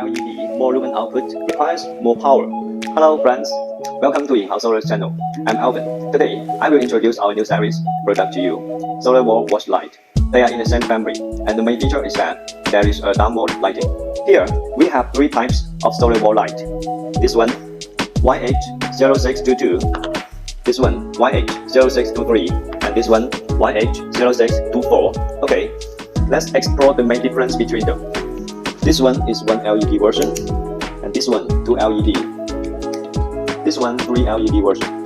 LED, more lumen output requires more power. Hello friends, welcome to YINGHAO Solar's channel. I'm Alvin. Today, I will introduce our new series product to you, solarwallwasherlight. They are in the same family, and the main feature is that there is a downward lighting. Here, we have three types of solar wall light. This one, YH0622, this one, YH0623, and this one, YH0624. Okay, let's explore the main difference between them. This one is one LED version, and this one 2 LED. This one 3 LED version.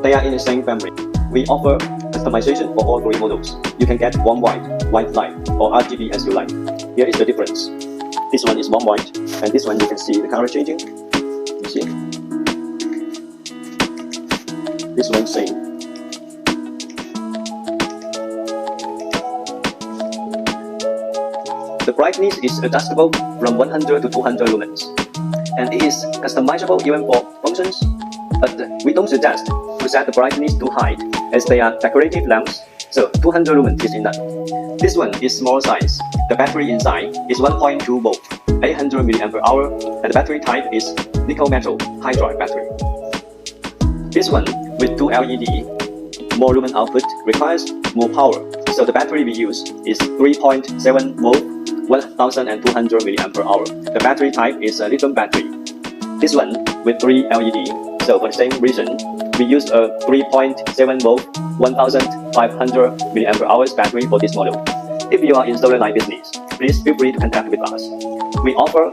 They are in the same family. We offer customization for all three models. You can get warm white, white light, or RGB as you like. Here is the difference. This one is warm white, and this one you can see the color changing. You see? This one same. The brightness is adjustable from 100 to 200 lumens, and it is customizable even for functions, but we don't suggest to set the brightness too high as they are decorative lamps, so 200 lumens is enough. This one is small size. The battery inside is 1.2 volt, 800 mAh, and the battery type is nickel metal hydride battery. This one with 2 LED, more lumen output requires more power, so the battery we use is 3.7 volt, 1200 mAh. The battery type is a lithium battery. This one with 3 LED, so for the same reason, we use a 3.7 volt, 1500 mAh battery for this model. If you are in solar light business, please feel free to contact with us. We offer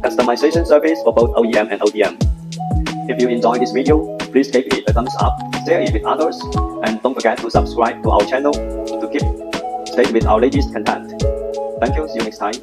customization service for both OEM and ODM. If you enjoy this video, please give it a thumbs up, share it with others, and don't forget to subscribe to our channel to keep stay with our latest content. Thank you, see you next time.